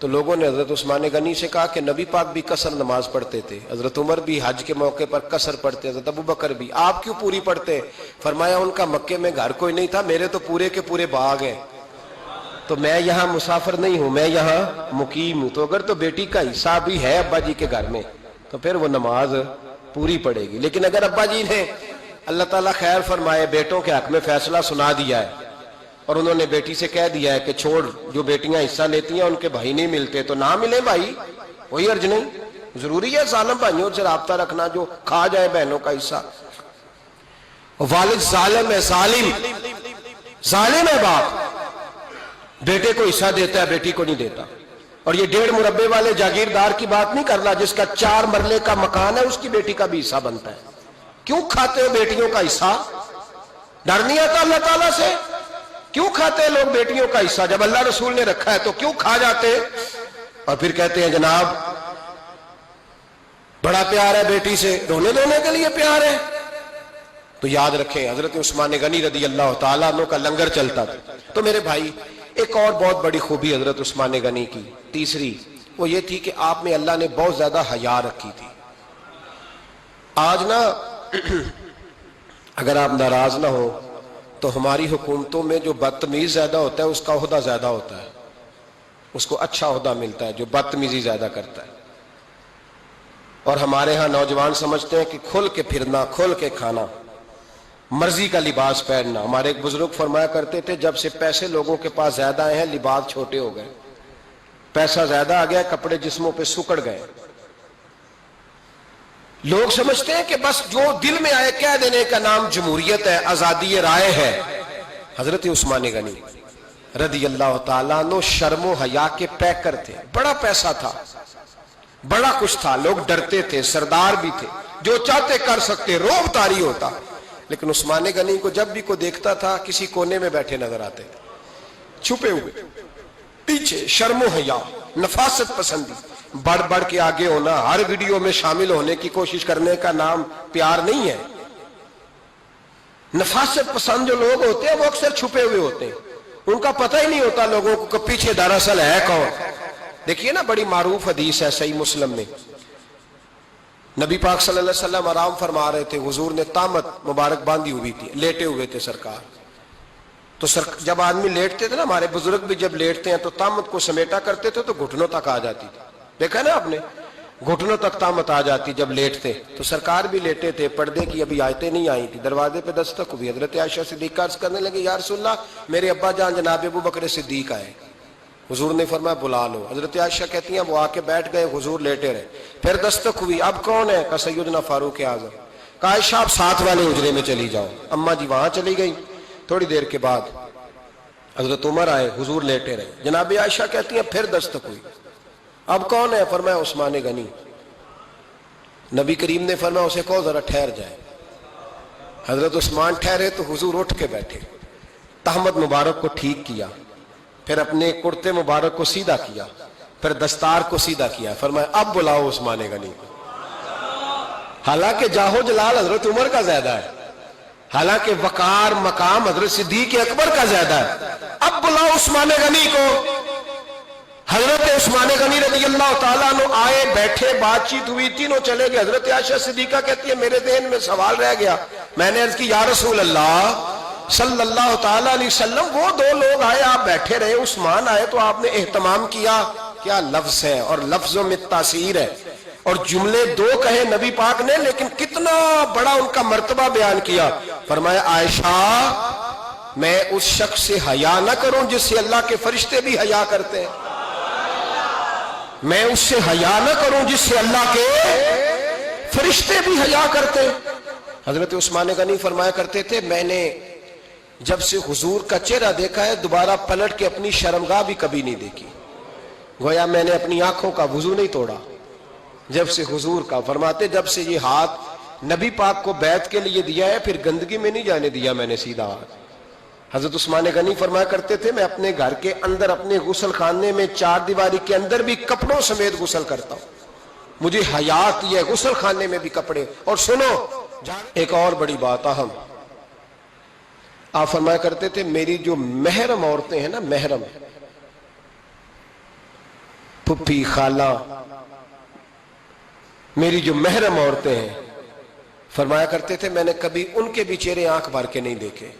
تو لوگوں نے حضرت عثمان غنی سے کہا کہ نبی پاک بھی قصر نماز پڑھتے تھے، حضرت عمر بھی حج کے موقع پر قصر پڑھتے، حضرت ابو بکر بھی، آپ کیوں پوری پڑھتے؟ فرمایا ان کا مکے میں گھر کوئی نہیں تھا، میرے تو پورے کے پورے باغ ہیں، تو میں یہاں مسافر نہیں ہوں، میں یہاں مقیم ہوں، تو اگر تو بیٹی کا حصہ بھی ہے ابا جی کے گھر میں تو پھر وہ نماز پوری پڑے گی۔ لیکن اگر ابا جی نے اللہ تعالیٰ خیر فرمائے بیٹوں کے حق میں فیصلہ سنا دیا ہے اور انہوں نے بیٹی سے کہہ دیا ہے کہ چھوڑ، جو بیٹیاں حصہ لیتی ہیں ان کے بھائی نہیں ملتے تو نہ ملے بھائی، کوئی حرج نہیں، ضروری ہے ظالم بھائیوں سے رابطہ رکھنا جو کھا جائے بہنوں کا حصہ۔ والد ظالم ہے، ظالم ہے باپ، بیٹے کو حصہ دیتا ہے بیٹی کو نہیں دیتا۔ اور یہ 1.5 مربے والے جاگیردار کی بات نہیں کر رہا، جس کا 4 مرلے کا مکان ہے اس کی بیٹی کا بھی حصہ بنتا ہے۔ کیوں کھاتے ہو بیٹیوں کا حصہ؟ ڈر نہیں آتا اللہ تعالیٰ سے؟ کیوں کھاتے ہیں لوگ بیٹیوں کا حصہ؟ جب اللہ رسول نے رکھا ہے تو کیوں کھا جاتے؟ اور پھر کہتے ہیں جناب بڑا پیار ہے بیٹی سے، رونے دھونے کے لیے پیار ہے۔ تو یاد رکھیں حضرت عثمان غنی رضی اللہ تعالیٰ عنہ کا لنگر چلتا تھا۔ تو میرے بھائی ایک اور بہت بڑی خوبی حضرت عثمان غنی کی تیسری وہ یہ تھی کہ آپ میں اللہ نے بہت زیادہ حیا رکھی تھی۔ آج نا اگر آپ ناراض نہ ہو تو ہماری حکومتوں میں جو بدتمیز زیادہ ہوتا ہے اس کا عہدہ زیادہ ہوتا ہے، اس کو اچھا عہدہ ملتا ہے جو بدتمیزی زیادہ کرتا ہے۔ اور ہمارے ہاں نوجوان سمجھتے ہیں کہ کھل کے پھرنا، کھل کے کھانا، مرضی کا لباس پہننا۔ ہمارے ایک بزرگ فرمایا کرتے تھے جب سے پیسے لوگوں کے پاس زیادہ آئے ہیں لباس چھوٹے ہو گئے، پیسہ زیادہ آ گیا کپڑے جسموں پہ سکڑ گئے۔ لوگ سمجھتے ہیں کہ بس جو دل میں آئے کہہ دینے کا نام جمہوریت ہے، آزادی رائے ہے۔ حضرت عثمان غنی رضی اللہ تعالیٰ عنہ شرم و حیا کے پیکر تھے، بڑا پیسہ تھا، بڑا کچھ تھا، لوگ ڈرتے تھے، سردار بھی تھے، جو چاہتے کر سکتے، روب طاری ہوتا۔ لیکن عثمان غنی کو جب بھی کوئی دیکھتا تھا کسی کونے میں بیٹھے نظر آتے تھے، چھپے ہوئے، پیچھے، شرم و حیا، نفاست پسندی، بڑھ بڑھ کے آگے ہونا، ہر ویڈیو میں شامل ہونے کی کوشش کرنے کا نام پیار نہیں ہے۔ نفاست پسند جو لوگ ہوتے ہیں وہ اکثر چھپے ہوئے ہوتے ہیں، ان کا پتہ ہی نہیں ہوتا لوگوں کو کہ پیچھے دراصل ہے کون۔ دیکھیے نا بڑی معروف حدیث ہے صحیح مسلم میں، نبی پاک صلی اللہ علیہ وسلم آرام فرما رہے تھے، حضور نے تامت مبارک باندھی ہوئی تھی، لیٹے ہوئے تھے سرکار۔ تو جب آدمی لیٹتے تھے نا، ہمارے بزرگ بھی جب لیٹتے ہیں تو تامت کو سمیٹا کرتے تھے تو گھٹنوں تک آ جاتی تھی، دیکھا نا آپ نے، گھٹنوں تک تامت آ جاتی جب لیٹتے۔ تو سرکار بھی لیٹے تھے، پردے کی ابھی آیتیں نہیں آئی تھی، دروازے پہ دستک ہوئی، حضرت عائشہ صدیقہ عرض کرنے لگی یا رسول اللہ میرے ابا جان جناب ابو بکر صدیق آئے۔ حضور نے فرمایا بلا لو۔ حضرت عائشہ کہتی ہیں وہ آ کے بیٹھ گئے، حضور لیٹے رہے، پھر دستک ہوئی، اب کون ہے؟ کہا سیدنا فاروق اعظم۔ کہا عائشہ آپ ساتھ والے حجرے میں چلی جاؤ۔ اماں جی وہاں چلی گئی۔ تھوڑی دیر کے بعد حضرت عمر آئے، حضور لیٹے رہے، جناب عائشہ کہتی ہیں پھر دستک ہوئی، اب کون ہے؟ فرمایا عثمان غنی۔ نبی کریم نے فرمایا اسے کہو ذرا ٹھہر جائے۔ حضرت عثمان ٹھہرے تو حضور اٹھ کے بیٹھے، تہمت مبارک کو ٹھیک کیا، پھر اپنے کرتے مبارک کو سیدھا کیا، پھر دستار کو سیدھا کیا، فرمایا اب بلاؤ عثمان غنی کو۔ حالانکہ جاہو جلال حضرت عمر کا زیادہ ہے، حالانکہ وقار مقام حضرت صدیق اکبر کا زیادہ ہے، اب بلاؤ عثمان غنی کو۔ حضرت عثمان غنی رضی اللہ تعالیٰ عنہ آئے، بیٹھے، بات چیت ہوئی، تینوں چلے گئے۔ حضرت عائشہ صدیقہ کہتی ہے میرے ذہن میں سوال رہ گیا، میں نے عرض کی یا رسول اللہ صلی اللہ تعالیٰ علیہ وسلم وہ 2 لوگ آئے، آپ بیٹھے رہے، عثمان آئے تو آپ نے اہتمام کیا، کیا لفظ ہے، اور لفظوں میں تاثیر ہے، اور جملے 2 کہے نبی پاک نے لیکن کتنا بڑا ان کا مرتبہ بیان کیا۔ فرمایا عائشہ میں اس شخص سے حیا نہ کروں جس سے اللہ کے فرشتے بھی حیا کرتے ہیں، میں اس سے حیا نہ کروں جس سے اللہ کے فرشتے بھی حیا کرتے ہیں۔ حضرت عثمان غنی فرمایا کرتے تھے میں نے جب سے حضور کا چہرہ دیکھا ہے دوبارہ پلٹ کے اپنی شرمگاہ بھی کبھی نہیں دیکھی، گویا میں نے اپنی آنکھوں کا وضو نہیں توڑا جب سے حضور کا۔ فرماتے جب سے یہ ہاتھ نبی پاک کو بیعت کے لیے دیا ہے پھر گندگی میں نہیں جانے دیا میں نے سیدھا ہاتھ۔ حضرت عثمان غنی فرمایا کرتے تھے میں اپنے گھر کے اندر اپنے غسل خانے میں 4 دیواری کے اندر بھی کپڑوں سمیت غسل کرتا ہوں، مجھے حیات یہ غسل خانے میں بھی کپڑے۔ اور سنو ایک اور بڑی بات اہم، آپ فرمایا کرتے تھے میری جو محرم عورتیں ہیں نا، محرم پھپھی خالہ میری جو محرم عورتیں ہیں، فرمایا کرتے تھے میں نے کبھی ان کے بھی چہرے آنکھ بھر کے نہیں دیکھے،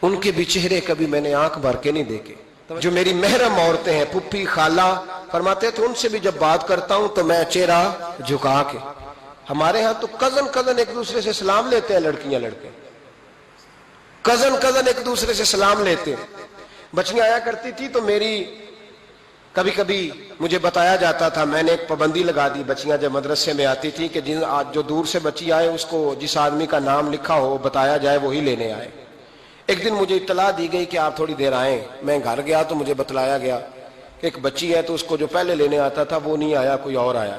ان کے بھی چہرے کبھی میں نے آنکھ بھر کے نہیں دیکھے۔ جو میری محرم عورتیں ہیں پھپھی خالہ، فرماتے تھے ان سے بھی جب بات کرتا ہوں تو میں چہرہ جھکا کے۔ ہمارے ہاں تو کزن ایک دوسرے سے سلام لیتے ہیں، لڑکیاں لڑکے کزن ایک دوسرے سے سلام لیتے ہیں۔ بچیاں آیا کرتی تھی تو میری کبھی کبھی مجھے بتایا جاتا تھا، میں نے ایک پابندی لگا دی، بچیاں جب مدرسے میں آتی تھی کہ جو دور سے بچی آئے اس کو جس آدمی کا نام لکھا ہو بتایا جائے وہی لینے آئے۔ ایک دن مجھے اطلاع دی گئی کہ آپ تھوڑی دیر آئیں، میں گھر گیا تو مجھے بتلایا گیا کہ ایک بچی ہے تو اس کو جو پہلے لینے آتا تھا وہ نہیں آیا، کوئی اور آیا۔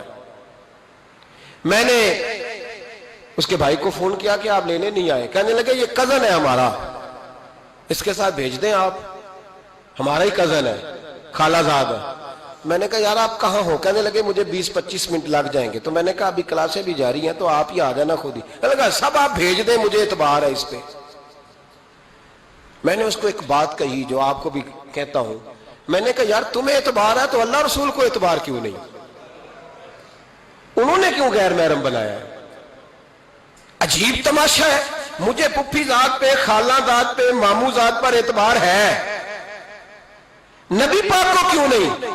میں نے اس کے بھائی کو فون کیا کہ آپ لینے نہیں آئے، کہنے لگے یہ کزن ہے ہمارا، اس کے ساتھ بھیج دیں، آپ ہمارا ہی کزن ہے، خالہ زاد ہے۔ میں نے کہا یار آپ کہاں ہو؟ کہنے لگے مجھے 20-25 منٹ لگ جائیں گے۔ تو میں نے کہا ابھی کلاسیں بھی جاری ہیں تو آپ ہی آ جانا خود ہی۔ میں نے کہا سب آپ بھیج دیں، مجھے اعتبار ہے اس پہ۔ میں نے اس کو ایک بات کہی جو آپ کو بھی کہتا ہوں، میں نے کہا یار تمہیں اعتبار ہے تو اللہ رسول کو اعتبار کیوں نہیں؟ انہوں نے کیوں غیر محرم بنایا ہے؟ عجیب تماشا ہے، مجھے پھپھی ذات پہ، خالہ ذات پہ، ماموں ذات پر اعتبار ہے، نبی پاک کو کیوں نہیں؟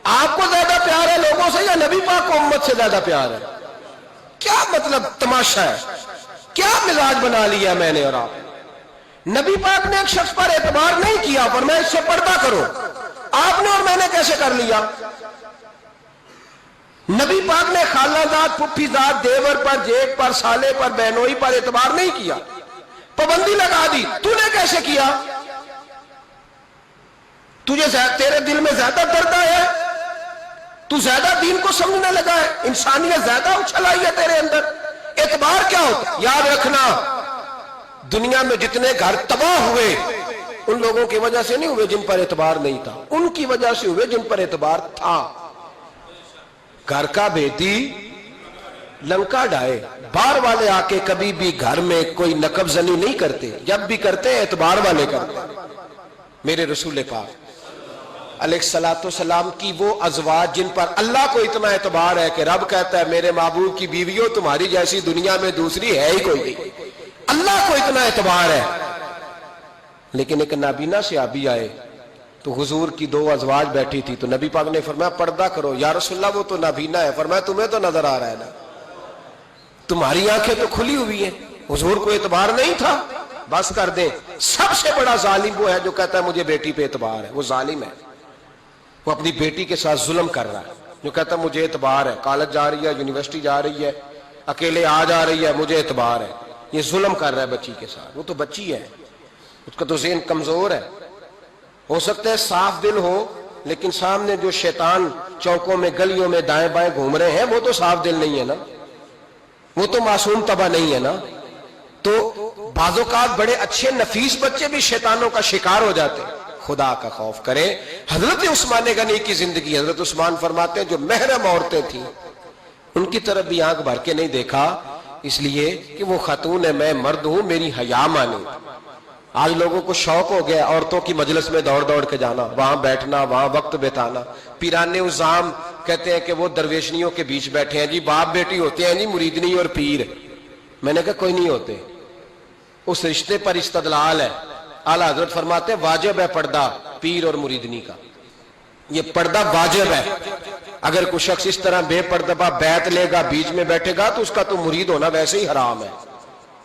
آپ کو زیادہ پیار ہے لوگوں سے یا نبی پاک کو امت سے زیادہ پیار ہے؟ کیا مطلب تماشا ہے؟ کیا مزاج بنا لیا میں نے اور آپ؟ نبی پاک نے ایک شخص پر اعتبار نہیں کیا، فرمایا اس سے پردہ کرو، آپ نے اور میں نے کیسے کر لیا؟ نبی پاک نے خالہ ذات، پھپھی ذات، دیور پر، جیٹ پر، سالے پر، بہنوئی پر اعتبار نہیں کیا، پابندی لگا دی۔ تو نے کیسے کیا؟ تیرے دل میں زیادہ درد ہے، تو زیادہ دین کو سمجھنے لگا ہے، انسانیت زیادہ اچھل آئی ہے تیرے اندر۔ اعتبار کیا ہوتا؟ یاد رکھنا دنیا میں جتنے گھر تباہ ہوئے ان لوگوں کی وجہ سے نہیں ہوئے جن پر اعتبار نہیں تھا، ان کی وجہ سے ہوئے جن پر اعتبار تھا۔ گھر کا بیٹی لنکا ڈھائے، باہر والے آ کے کبھی بھی گھر میں کوئی نقب زنی نہیں کرتے، جب بھی کرتے ہیں اعتبار والے کرتے ہیں۔ میرے رسول پاک علیہ الصلوۃ والسلام کی وہ ازواج جن پر اللہ کو اتنا اعتبار ہے کہ رب کہتا ہے میرے محبوب کی بیویوں تمہاری جیسی دنیا میں دوسری ہے ہی کوئی نہیں، اللہ کو اتنا اعتبار ہے۔ لیکن ایک نابینا صحابی آئے تو حضور کی 2 ازواج بیٹھی تھی تو نبی پاک نے فرمایا پردہ کرو۔ یا رسول اللہ وہ تو نابینا ہے۔ فرمایا تمہیں تو نظر آ رہا ہے نا، تمہاری آنکھیں تو کھلی ہوئی ہیں۔ حضور کو اعتبار نہیں تھا، بس کر دیں۔ سب سے بڑا ظالم وہ ہے جو کہتا ہے مجھے بیٹی پہ اعتبار ہے، وہ ظالم ہے، وہ اپنی بیٹی کے ساتھ ظلم کر رہا ہے۔ جو کہتا ہے مجھے اعتبار ہے، کالج جا رہی ہے، یونیورسٹی جا رہی ہے، اکیلے آ جا رہی ہے، مجھے اعتبار ہے، یہ ظلم کر رہا ہے بچی کے ساتھ۔ وہ تو بچی ہے، اس کا تو ذہن کمزور ہے، ہو سکتا ہے صاف دل ہو لیکن سامنے جو شیطان چوکوں میں گلیوں میں دائیں بائیں گھوم رہے ہیں وہ تو صاف دل نہیں ہے نا، وہ تو معصوم طبع نہیں ہے نا۔ تو بعض اوقات بڑے اچھے نفیس بچے بھی شیطانوں کا شکار ہو جاتے ہیں۔ خدا کا خوف کریں۔ حضرت عثمان غنی کی زندگی، حضرت عثمان فرماتے ہیں جو محرم عورتیں تھیں ان کی طرف بھی آنکھ بھر کے نہیں دیکھا، اس لیے کہ وہ خاتون ہے، میں مرد ہوں، میری حیا مانی۔ آج لوگوں کو شوق ہو گیا عورتوں کی مجلس میں دوڑ دوڑ کے جانا، وہاں بیٹھنا، وہاں وقت بتانا۔ پیرانے عظام کہتے ہیں کہ وہ درویشنیوں کے بیچ بیٹھے ہیں جی، باپ بیٹی ہوتے ہیں جی، مریدنی اور پیر۔ میں نے کہا کوئی نہیں ہوتے، اس رشتے پر استدلال ہے۔ اعلیٰ حضرت فرماتے ہیں واجب ہے پردہ پیر اور مریدنی کا، یہ پردہ واجب ہے۔ اگر کوئی شخص اس طرح بے پردہ بیعت لے گا، بیچ میں بیٹھے گا، تو اس کا تو مرید ہونا ویسے ہی حرام ہے،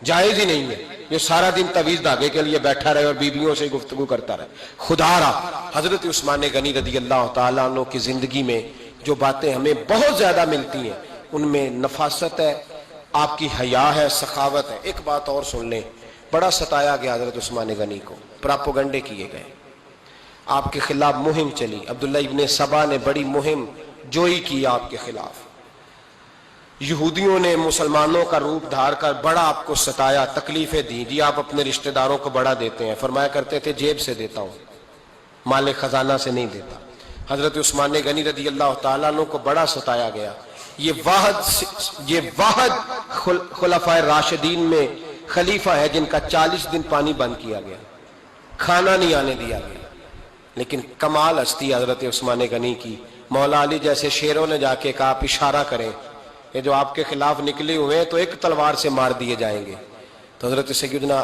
جائز ہی نہیں ہے۔ یہ سارا دن تویز دھاگے کے لیے بیٹھا رہے اور بیویوں سے گفتگو کرتا رہے۔ خدا را حضرت عثمان غنی رضی اللہ تعالیٰ عنہ کی زندگی میں جو باتیں ہمیں بہت زیادہ ملتی ہیں ان میں نفاست ہے، آپ کی حیا ہے، سخاوت ہے۔ ایک بات اور سن لیں، بڑا ستایا گیا حضرت عثمان غنی کو، پراپوگنڈے کیے گئے، آپ کے خلاف مہم چلی، عبداللہ ابن سبا نے بڑی مہم جوئی کی آپ کے خلاف، یہودیوں نے مسلمانوں کا روپ دھار کر بڑا آپ کو ستایا، تکلیفیں دی، جی آپ اپنے رشتہ داروں کو بڑا دیتے ہیں، فرمایا کرتے تھے جیب سے دیتا ہوں، مال خزانہ سے نہیں دیتا۔ حضرت عثمان غنی رضی اللہ تعالیٰ عنہ کو بڑا ستایا گیا۔ یہ واحد خلفائے راشدین میں خلیفہ ہے جن کا 40 دن پانی بند کیا گیا، کھانا نہیں آنے دیا گیا، لیکن کمال ہستی حضرت عثمان غنی کی. مولا علی جیسے شیروں نے جا کے کہا آپ اشارہ کریں، یہ جو آپ کے خلاف نکلے ہوئے ہیں تو ایک تلوار سے مار دیے جائیں گے. تو حضرت سیدنا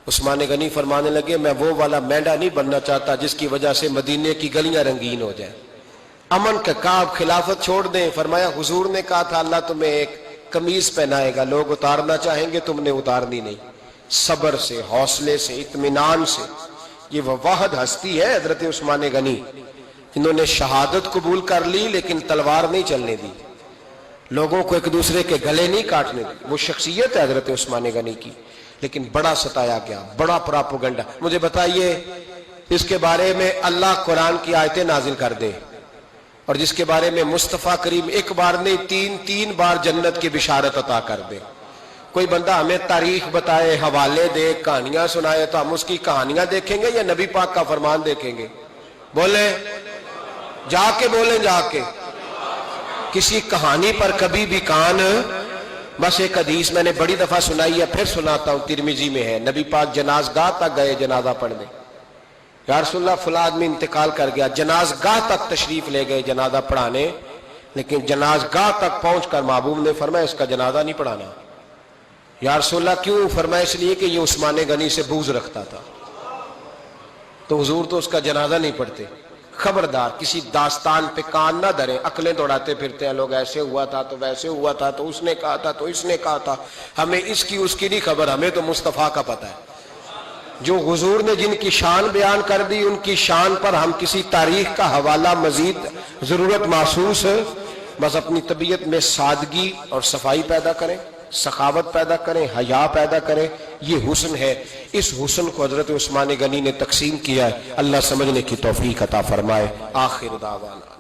عثمان غنی فرمانے لگے میں وہ والا مینڈا نہیں بننا چاہتا جس کی وجہ سے مدینے کی گلیاں رنگین ہو جائیں. امن کا کہا آپ خلافت چھوڑ دیں. فرمایا حضور نے کہا تھا اللہ تمہیں ایک قمیض پہنائے گا، لوگ اتارنا چاہیں گے تم نے اتارنی نہیں. صبر سے، حوصلے سے، اطمینان سے. یہ وہ واحد ہستی ہے حضرت عثمان غنی جنہوں نے شہادت قبول کر لی لیکن تلوار نہیں چلنے دی، لوگوں کو ایک دوسرے کے گلے نہیں کاٹنے دی. وہ شخصیت ہے حضرت عثمان غنی کی، لیکن بڑا ستایا گیا، بڑا پراپوگنڈا. مجھے بتائیے اس کے بارے میں اللہ قرآن کی آیتیں نازل کر دے اور جس کے بارے میں مصطفیٰ کریم ایک بار نہیں تین بار جنت کی بشارت عطا کر دے. کوئی بندہ ہمیں تاریخ بتائے، حوالے دے، کہانیاں سنائے تو ہم اس کی کہانیاں دیکھیں گے یا نبی پاک کا فرمان دیکھیں گے؟ بولیں، جا کے بولیں، جا کے. کسی کہانی پر کبھی بھی کان. بس ایک حدیث میں نے بڑی دفعہ سنائی ہے، پھر سناتا ہوں، ترمذی میں ہے. نبی پاک جنازگاہ تک گئے جنازہ پڑھنے. یا رسول اللہ فلاں آدمی انتقال کر گیا. جنازگاہ تک تشریف لے گئے جنازہ پڑھانے، لیکن جنازگاہ تک پہنچ کر محبوب نے فرمایا اس کا جنازہ نہیں پڑھانا. یا رسول اللہ کیوں؟ فرمایا اس لیے کہ یہ عثمان غنی سے بغض رکھتا تھا. تو حضور تو اس کا جنازہ نہیں پڑھتے. خبردار کسی داستان پہ کان نہ دھریں. عقلیں دوڑاتے پھرتے ہیں لوگ، ایسے ہوا تھا تو ویسے ہوا تھا تو اس نے کہا تھا تو اس نے کہا تھا. ہمیں اس کی اس کی نہیں خبر، ہمیں تو مصطفیٰ کا پتہ ہے. جو حضور نے جن کی شان بیان کر دی ان کی شان پر ہم کسی تاریخ کا حوالہ مزید ضرورت محسوس ہے. بس اپنی طبیعت میں سادگی اور صفائی پیدا کریں، سخاوت پیدا کریں، حیا پیدا کریں. یہ حسن ہے. اس حسن کو حضرت عثمان غنی نے تقسیم کیا ہے. اللہ سمجھنے کی توفیق عطا فرمائے. آخر دعوانا